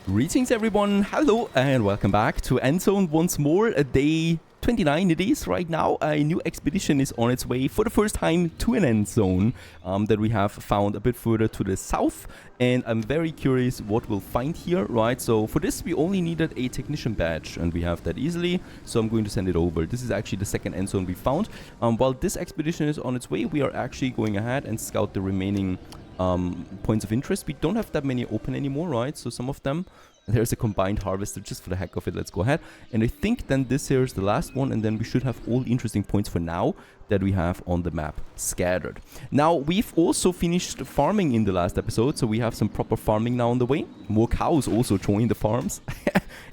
Greetings everyone, hello and welcome back to Endzone once more. A day 29 it is right now. A new expedition is on its way for the first time to an Endzone that we have found a bit further to the south, and I'm very curious what we'll find here, right? So for this we only needed a technician badge and we have that easily, so I'm going to send it over. This is actually the second Endzone we found. While this expedition is on its way, we are actually going ahead and scout the remaining points of interest. We don't have that many open anymore, right? So some of them, there's a combined harvester just for the heck of it. Let's go ahead, and I think then this here is the last one, and then we should have all the interesting points for now that we have on the map scattered. Now we've also finished farming in the last episode, so we have some proper farming now on the way. More cows also join the farms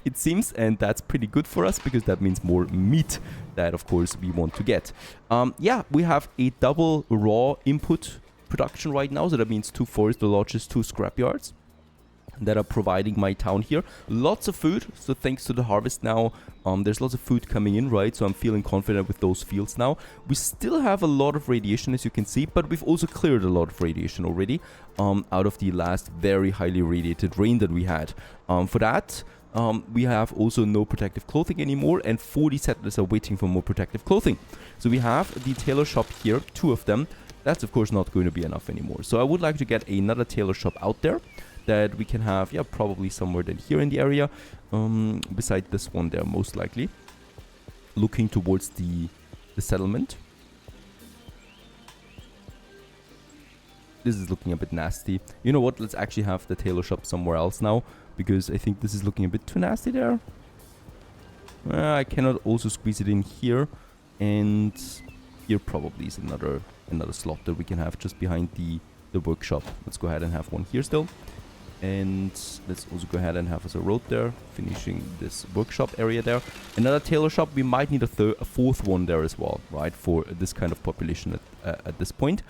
it seems, and that's pretty good for us because that means more meat that of course we want to get. Yeah, we have a double raw input production right now, so that means 2 forest lodges, 2 scrapyards that are providing my town here. Lots of food, so thanks to the harvest now, there's lots of food coming in, right? So I'm feeling confident with those fields now. We still have a lot of radiation, as you can see, but we've also cleared a lot of radiation already out of the last very highly radiated rain that we had. For that, we have also no protective clothing anymore, and 40 settlers are waiting for more protective clothing. So we have the tailor shop here, 2 of them. That's of course not going to be enough anymore. So I would like to get another tailor shop out there that we can have, yeah, probably somewhere then here in the area, beside this one there, most likely. Looking towards the settlement. This is looking a bit nasty. You know what, let's actually have the tailor shop somewhere else now, because I think this is looking a bit too nasty there. I cannot also squeeze it in here, and here probably is another slot that we can have just behind the workshop. Let's go ahead and have one here still, and let's also go ahead and have as a road there, finishing this workshop area there. Another tailor shop. We might need a 4th one there as well, right, for this kind of population at this point.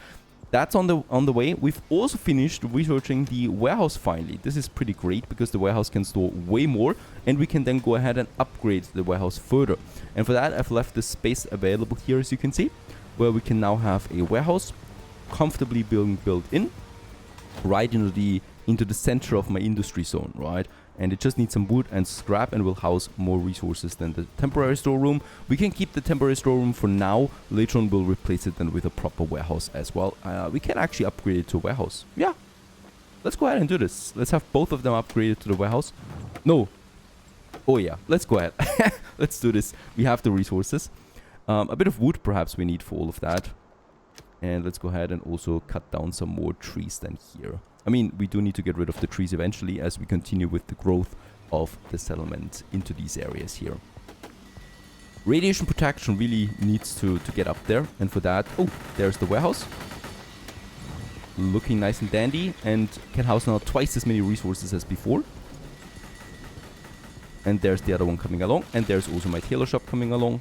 That's on the way. We've also finished researching the warehouse finally. This is pretty great because the warehouse can store way more, and we can then go ahead and upgrade the warehouse further. And for that, I've left the space available here, as you can see, where we can now have a warehouse comfortably being built in right into the center of my industry zone, right? And it just needs some wood and scrap and will house more resources than the temporary storeroom. We can keep the temporary storeroom for now. Later on we'll replace it then with a proper warehouse as well. We can actually upgrade it to a warehouse. Yeah, let's go ahead and do this. Let's have both of them upgraded to the warehouse. No. Oh yeah, let's go ahead. Let's do this. We have the resources. A bit of wood perhaps we need for all of that. And let's go ahead and also cut down some more trees than here. I mean, we do need to get rid of the trees eventually as we continue with the growth of the settlement into these areas here. Radiation protection really needs to get up there. And for that, oh, there's the warehouse. Looking nice and dandy, and can house now twice as many resources as before. And there's the other one coming along. And there's also my tailor shop coming along.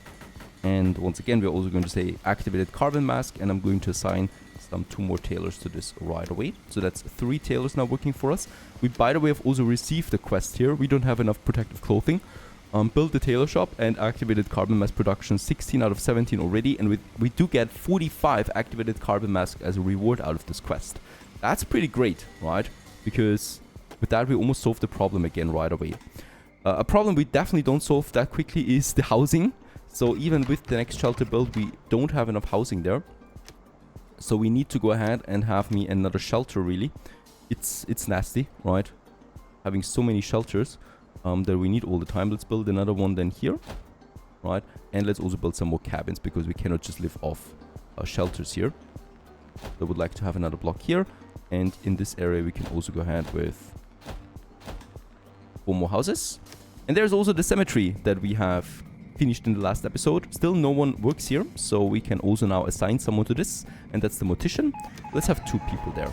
And once again, we're also going to say activated carbon mask, and I'm going to assign some 2 more tailors to this right away. So that's 3 tailors now working for us. We, by the way, have also received the quest here. We don't have enough protective clothing. Build the tailor shop and activated carbon mask production, 16 out of 17 already, and we do get 45 activated carbon mask as a reward out of this quest. That's pretty great, right? Because with that, we almost solved the problem again right away. A problem we definitely don't solve that quickly is the housing. So even with the next shelter build, we don't have enough housing there. So we need to go ahead and have me another shelter, really. It's nasty, right? Having so many shelters that we need all the time. Let's build another one then here, right? And let's also build some more cabins because we cannot just live off shelters here. I would like to have another block here. And in this area, we can also go ahead with 4 more houses. And there's also the cemetery that we have finished in the last episode. Still no one works here, so we can also now assign someone to this, and that's the mortician. Let's have 2 people there.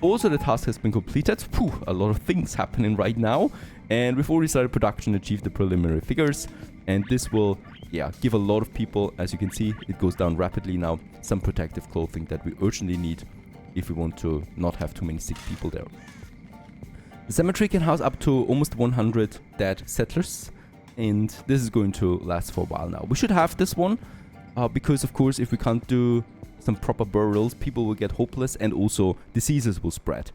Also, the task has been completed. Phew, a lot of things happening right now, and we've already started production, achieved the preliminary figures, and this will, yeah, give a lot of people, as you can see, it goes down rapidly now, some protective clothing that we urgently need if we want to not have too many sick people there. The cemetery can house up to almost 100 dead settlers, and this is going to last for a while now. We should have this one because, of course, if we can't do some proper burials, people will get hopeless and also diseases will spread.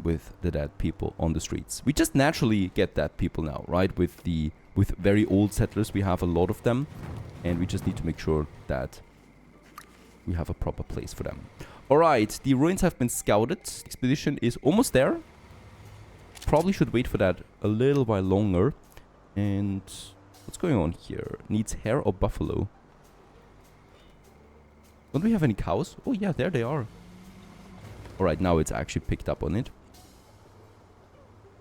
with the dead people on the streets. We just naturally get dead people now, right? With very old settlers, we have a lot of them, and we just need to make sure that we have a proper place for them. Alright, the ruins have been scouted. Expedition is almost there. Probably should wait for that a little while longer. And what's going on here? Needs hare or buffalo? Don't we have any cows? Oh yeah, there they are. Alright, now it's actually picked up on it.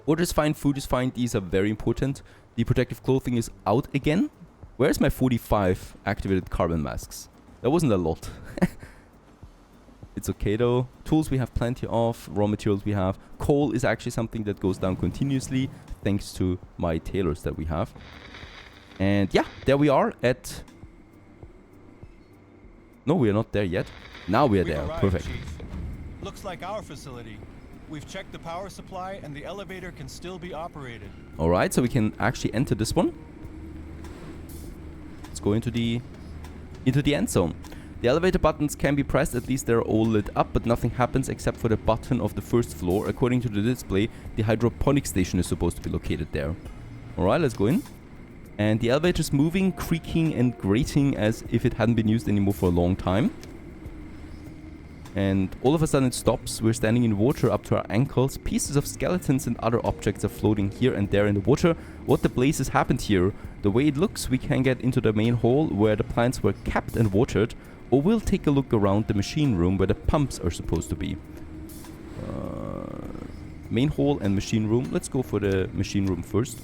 Water is fine, food is fine. These are very important. The protective clothing is out again. Where's my 45 activated carbon masks? That wasn't a lot. It's okay though. Tools we have plenty of. Raw materials we have. Coal is actually something that goes down continuously thanks to my tailors that we have. And yeah, there we are at... No, we are not there yet. Now we are there. Perfect. Chief. Looks like our facility. We've checked the power supply and the elevator can still be operated. Alright, so we can actually enter this one. Let's go into the end zone. The elevator buttons can be pressed, at least they're all lit up, but nothing happens except for the button of the first floor. According to the display, the hydroponic station is supposed to be located there. Alright, let's go in. And the elevator's moving, creaking and grating as if it hadn't been used anymore for a long time. And all of a sudden it stops. We're standing in water up to our ankles. Pieces of skeletons and other objects are floating here and there in the water. What the blazes happened here? The way it looks, we can get into the main hall where the plants were kept and watered. Or we'll take a look around the machine room where the pumps are supposed to be. Main hall and machine room. Let's go for the machine room first.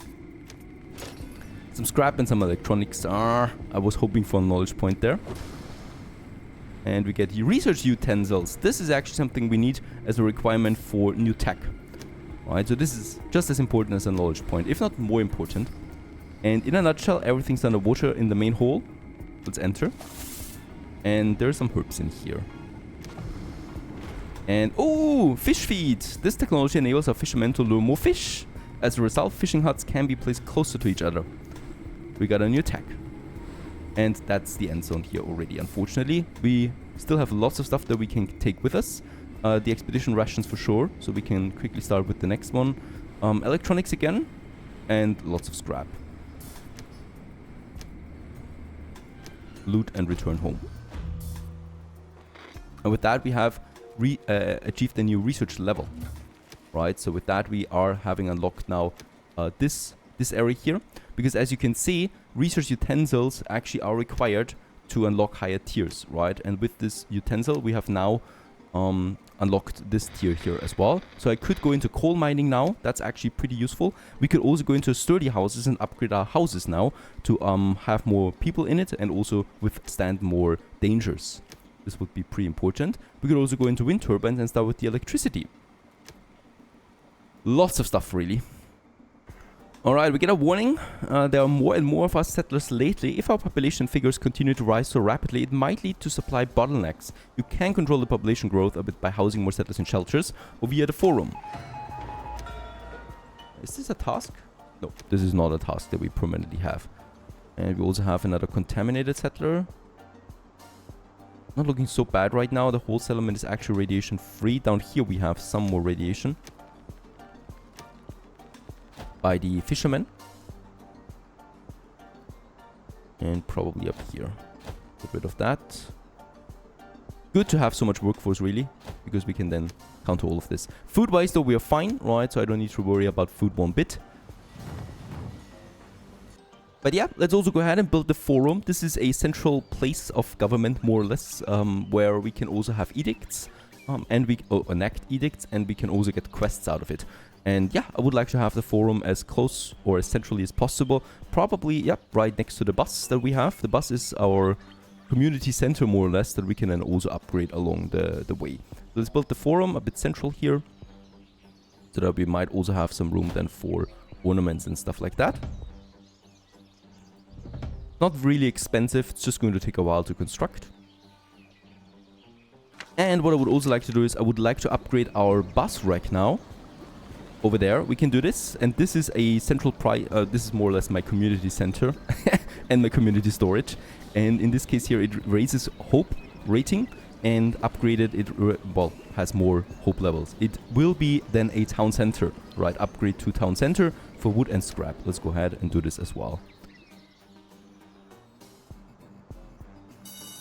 Some scrap and some electronics. I was hoping for a knowledge point there. And we get the research utensils. This is actually something we need as a requirement for new tech. Alright, so this is just as important as a knowledge point, if not more important. And in a nutshell, everything's underwater in the main hall. Let's enter. And there's some herbs in here. And, oh, fish feed! This technology enables our fishermen to lure more fish. As a result, fishing huts can be placed closer to each other. We got a new tech. And that's the end zone here already, unfortunately. We still have lots of stuff that we can take with us. The expedition rations for sure, so we can quickly start with the next one. Electronics again, and lots of scrap. Loot and return home. And with that we have achieved a new research level. Right, so with that we are having unlocked now this area here. Because as you can see, research utensils actually are required to unlock higher tiers, right? And with this utensil, we have now unlocked this tier here as well. So I could go into coal mining now. That's actually pretty useful. We could also go into sturdy houses and upgrade our houses now to have more people in it and also withstand more dangers. This would be pretty important. We could also go into wind turbines and start with the electricity. Lots of stuff, really. Alright, we get a warning. There are more and more of us settlers lately. If our population figures continue to rise so rapidly, it might lead to supply bottlenecks. You can control the population growth a bit by housing more settlers in shelters or via the forum. Is this a task? No, this is not a task that we permanently have. And we also have another contaminated settler. Not looking so bad right now. The whole settlement is actually radiation free. Down here we have some more radiation. By the fishermen. And probably up here. Get rid of that. Good to have so much workforce, really, because we can then counter all of this. Food-wise, though, we are fine, right? So I don't need to worry about food one bit. But yeah, let's also go ahead and build the forum. This is a central place of government, more or less, where we can also have edicts. And we enact edicts, and we can also get quests out of it. And yeah, I would like to have the forum as close or as centrally as possible. Probably, yep, right next to the bus that we have. The bus is our community center, more or less, that we can then also upgrade along the way. So let's build the forum a bit central here. So that we might also have some room then for ornaments and stuff like that. Not really expensive, it's just going to take a while to construct. And what I would also like to do is I would like to upgrade our bus rack now. Over there, we can do this, and this is a central this is more or less my community center and my community storage. And in this case here, it raises hope rating and upgraded it, well, has more hope levels. It will be then a town center, right? Upgrade to town center for wood and scrap. Let's go ahead and do this as well.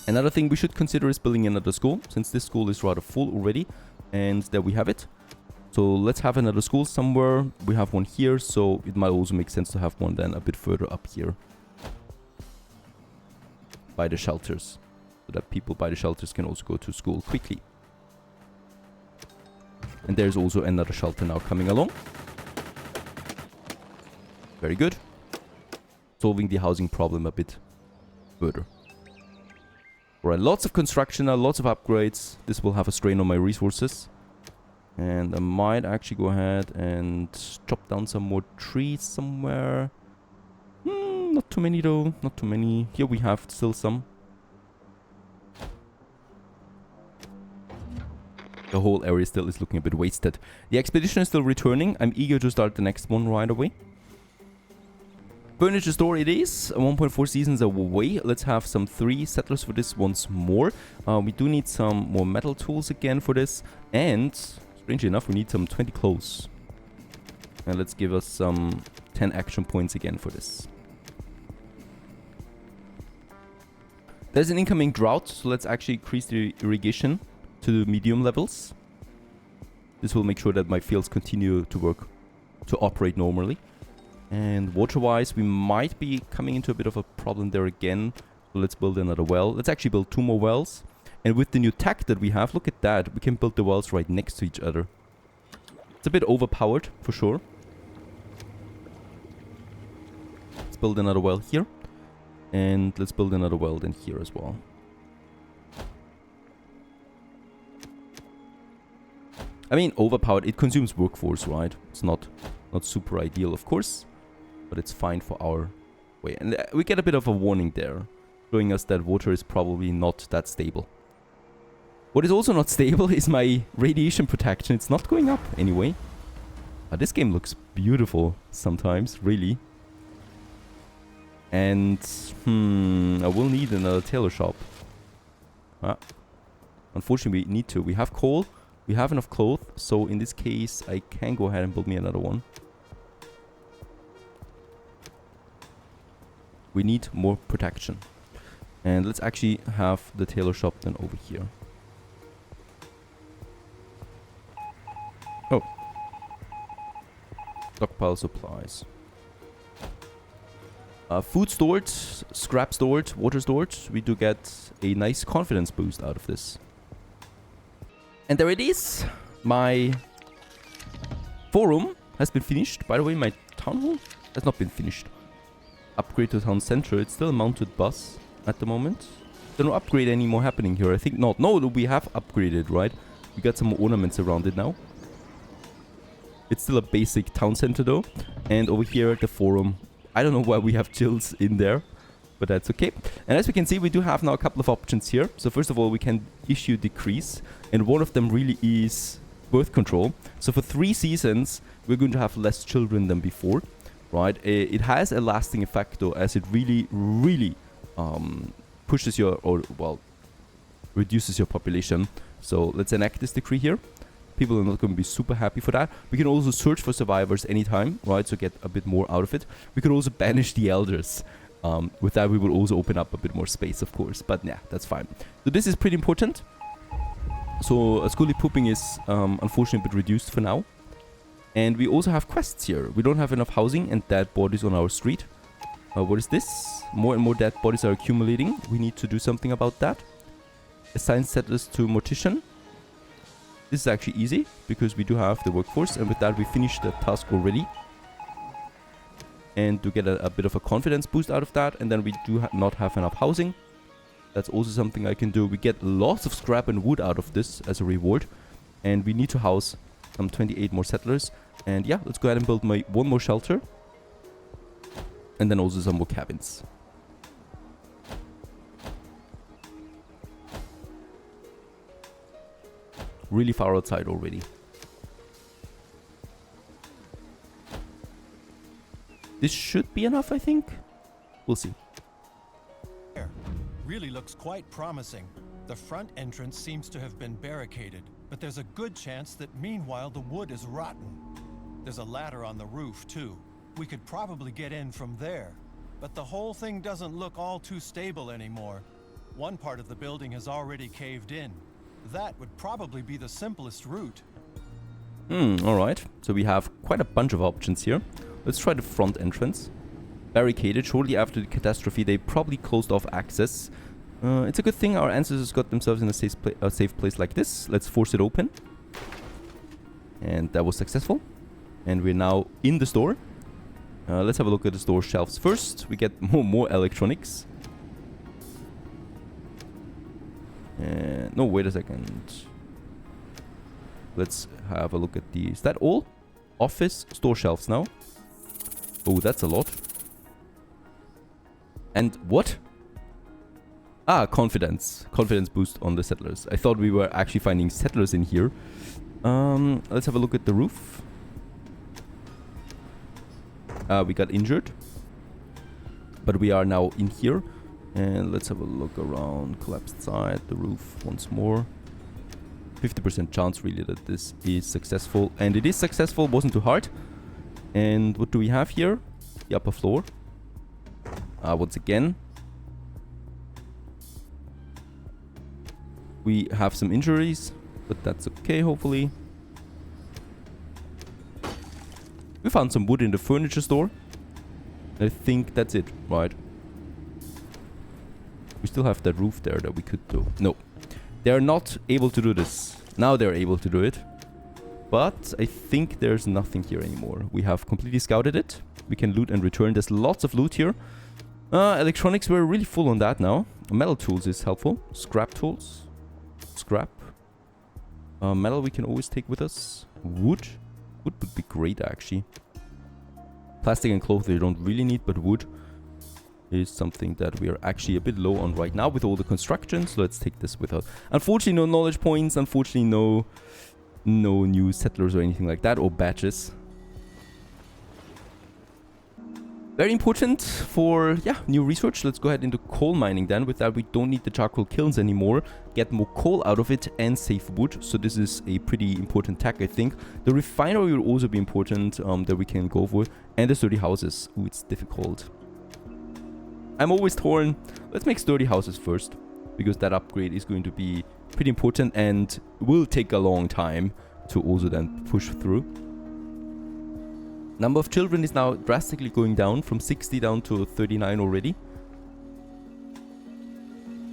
Another thing we should consider is building another school, since this school is rather full already. And there we have it. So let's have another school somewhere. We have one here, so it might also make sense to have one then a bit further up here. By the shelters. So that people by the shelters can also go to school quickly. And there's also another shelter now coming along. Very good. Solving the housing problem a bit further. Alright, lots of construction now, lots of upgrades. This will have a strain on my resources. And I might actually go ahead and chop down some more trees somewhere. Not too many though, not too many. Here we have still some. The whole area still is looking a bit wasted. The expedition is still returning. I'm eager to start the next one right away. Furniture store it is. 1.4 seasons away. Let's have some 3 settlers for this once more. We do need some more metal tools again for this. And, strangely enough, we need some 20 clothes. And let's give us some 10 action points again for this. There's an incoming drought, so let's actually increase the irrigation to the medium levels. This will make sure that my fields continue to work, to operate normally. And water-wise, we might be coming into a bit of a problem there again. So let's build another well. Let's actually build 2 more wells. And with the new tech that we have, look at that. We can build the wells right next to each other. It's a bit overpowered, for sure. Let's build another well here. And let's build another well then here as well. I mean, overpowered. It consumes workforce, right? It's not super ideal, of course. But it's fine for our way. And we get a bit of a warning there. Showing us that water is probably not that stable. What is also not stable is my radiation protection. It's not going up anyway. This game looks beautiful sometimes, really. And, I will need another tailor shop. Unfortunately, we need to. We have coal. We have enough cloth. So, in this case, I can go ahead and build me another one. We need more protection. And let's actually have the tailor shop then over here. Oh. Stockpile supplies. Food stored, scrap stored, water stored. We do get a nice confidence boost out of this. And there it is. My forum has been finished. By the way, my town hall has not been finished. Upgrade to town center. It's still a mounted bus at the moment. There's no upgrade anymore happening here. I think not. No, we have upgraded, right? We got some more ornaments around it now. It's still a basic town center though. And over here at the forum, I don't know why we have chills in there, but that's okay. And as we can see, we do have now a couple of options here. So first of all, we can issue decrees, and one of them really is birth control. So for 3 seasons, we're going to have less children than before, right? It has a lasting effect though, as it really, really pushes your, or well, reduces your population. So let's enact this decree here. People are not going to be super happy for that. We can also search for survivors anytime, right? So get a bit more out of it. We can also banish the elders. With that, we will also open up a bit more space, of course. But yeah, that's fine. So this is pretty important. So schoolie pooping is unfortunately a bit reduced for now. And we also have quests here. We don't have enough housing and dead bodies on our street. What is this? More and more dead bodies are accumulating. We need to do something about that. Assign settlers to mortician. This is actually easy, because we do have the workforce, and with that we finished the task already. And to get a bit of a confidence boost out of that, and then we do not have enough housing. That's also something I can do. We get lots of scrap and wood out of this as a reward. And we need to house 28 more settlers. And yeah, let's go ahead and build my 1 more shelter. And then also some more cabins. Really far outside already. This should be enough, I think. We'll see. Really looks quite promising. The front entrance seems to have been barricaded, but there's a good chance that meanwhile the wood is rotten. There's a ladder on the roof, too. We could probably get in from there. But the whole thing doesn't look all too stable anymore. One part of the building has already caved in. That would probably be the simplest route. Alright. So we have quite a bunch of options here. Let's try the front entrance. Barricaded. Shortly after the catastrophe, they probably closed off access. It's a good thing our ancestors got themselves in a safe place like this. Let's force it open. And that was successful. And we're now in the store. Let's have a look at the store shelves first. We get more electronics. No, wait a second. Let's have a look at the... Is that all? Office store shelves now. Oh, that's a lot. And what? Ah, confidence. Confidence boost on the settlers. I thought we were actually finding settlers in here. Let's have a look at the roof. We got injured. But we are now in here. And let's have a look around. Collapsed side, the roof once more. 50% chance really that this is successful. And it is successful, wasn't too hard. And what do we have here? The upper floor. Once again. We have some injuries, but that's okay, hopefully. We found some wood in the furniture store. I think that's it, right? We still have that roof there that we could do. No. They're not able to do this. Now they're able to do it. But I think there's nothing here anymore. We have completely scouted it. We can loot and return. There's lots of loot here. Electronics, we're really full on that now. Metal tools is helpful. Scrap tools. Scrap. Metal we can always take with us. Wood. Wood would be great, actually. Plastic and cloth we don't really need, but wood is something that we are actually a bit low on right now with all the construction. So let's take this with us. Unfortunately, no knowledge points. Unfortunately, no new settlers or anything like that, or badges. Very important for, new research. Let's go ahead into coal mining then. With that, we don't need the charcoal kilns anymore. Get more coal out of it and save wood. So this is a pretty important tech, I think. The refinery will also be important that we can go for. And the sturdy houses. Ooh, it's difficult. I'm always torn. Let's make sturdy houses first. Because that upgrade is going to be pretty important and will take a long time to also then push through. Number of children is now drastically going down from 60 down to 39 already.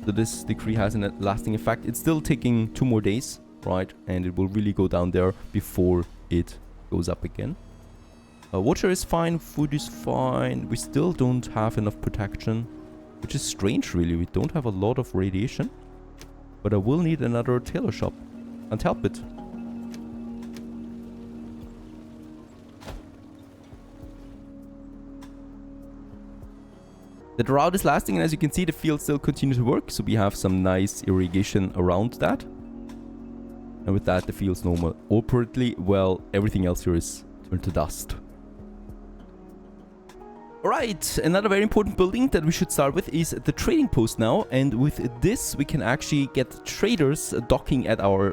So this decree has a lasting effect. It's still taking 2 more days, right? And it will really go down there before it goes up again. Water is fine, food is fine. We still don't have enough protection, which is strange really. We don't have a lot of radiation. But I will need another tailor shop. Can't help it. The drought is lasting, and as you can see, the fields still continue to work, so we have some nice irrigation around that. And with that, the fields normal operately, well, everything else here is turned to dust. Alright, another very important building that we should start with is the trading post now, and with this we can actually get traders docking at our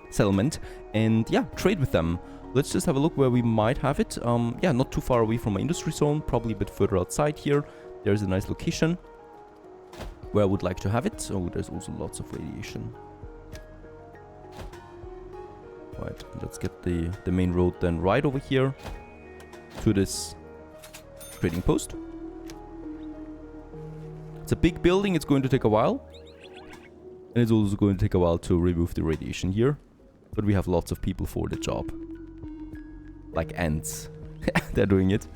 settlement and trade with them. Let's just have a look where we might have it. Not too far away from our industry zone, probably a bit further outside here. There's a nice location where I would like to have it. Oh, there's also lots of radiation. Right, let's get the main road then right over here to this trading post. It's a big building, it's going to take a while. And it's also going to take a while to remove the radiation here. But we have lots of people for the job. Like ants. They're doing it.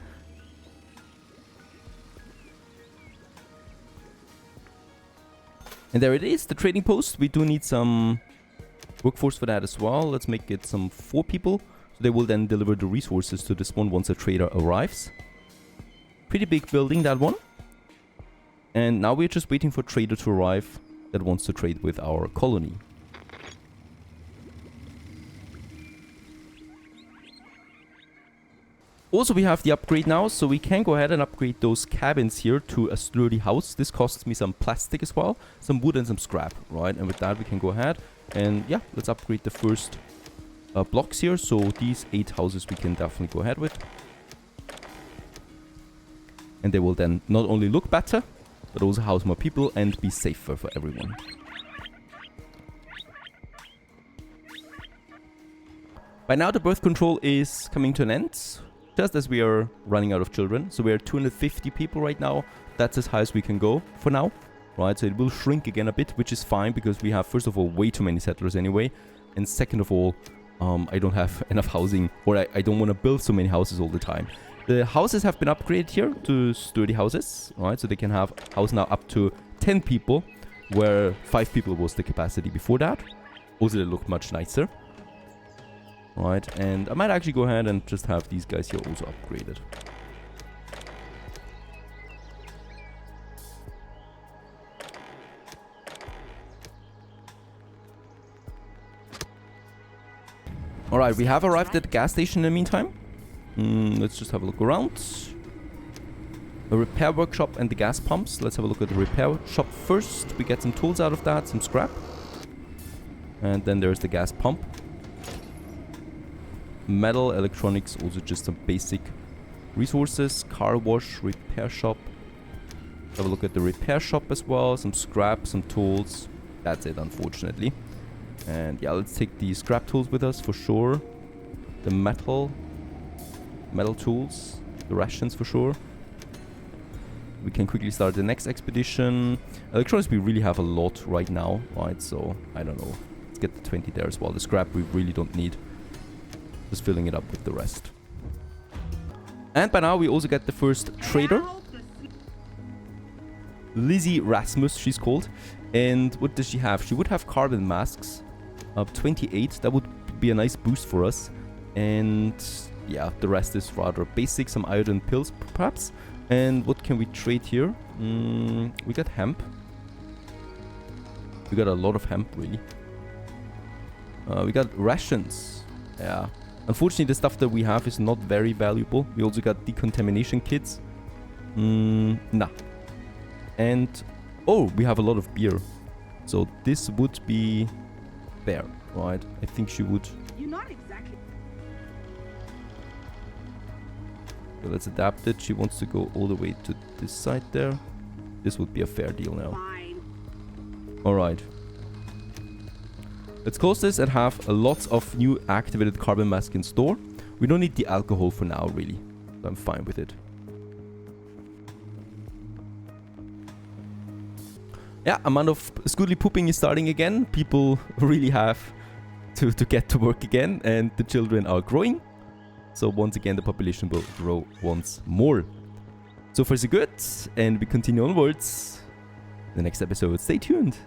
And there it is, the trading post. We do need some workforce for that as well. Let's make it some 4 people. So they will then deliver the resources to this one once a trader arrives. Pretty big building, that one. And now we're just waiting for a trader to arrive that wants to trade with our colony. Also, we have the upgrade now, so we can go ahead and upgrade those cabins here to a sturdy house. This costs me some plastic as well, some wood and some scrap, right? And with that, we can go ahead and, yeah, let's upgrade the first blocks here. So these 8 houses we can definitely go ahead with. And they will then not only look better, but also house more people and be safer for everyone. By now, the birth control is coming to an end. Just as we are running out of children. So we are 250 people right now. That's as high as we can go for now. Right, so it will shrink again a bit, which is fine because we have, first of all, way too many settlers anyway. And second of all, I don't have enough housing, or I don't want to build so many houses all the time. The houses have been upgraded here to sturdy houses. Right, so they can have house now up to 10 people, where 5 people was the capacity before that. Also, they look much nicer. Right, and I might actually go ahead and just have these guys here also upgraded. Alright, we have arrived at the gas station in the meantime. Let's just have a look around. The repair workshop and the gas pumps. Let's have a look at the repair shop first. We get some tools out of that, some scrap. And then there's the gas pump. Metal, electronics, also just some basic resources. Car wash, repair shop. Have a look at the repair shop as well. Some scrap, some tools. That's it, unfortunately. And yeah, let's take the scrap tools with us for sure. The metal tools. The rations for sure. We can quickly start the next expedition. Electronics, we really have a lot right now, right? So, I don't know. Let's get the 20 there as well. The scrap we really don't need. Just filling it up with the rest. And by now we also get the first trader. Lizzie Rasmus, she's called. And what does she have? She would have carbon masks. 28. That would be a nice boost for us. And yeah, the rest is rather basic. Some iodine pills, perhaps. And what can we trade here? We got hemp. We got a lot of hemp, really. We got rations. Yeah. Unfortunately, the stuff that we have is not very valuable. We also got decontamination kits. Nah. And, oh, we have a lot of beer. So this would be fair, right? I think she would. You're not exactly. So let's adapt it. She wants to go all the way to this side there. This would be a fair deal now. Fine. Alright. Let's close this and have lots of new activated carbon mask in store. We don't need the alcohol for now, really. So I'm fine with it. Yeah, amount of Scoodly pooping is starting again. People really have to get to work again, and the children are growing. So once again, the population will grow once more. So far so good, and we continue onwards. The next episode, stay tuned.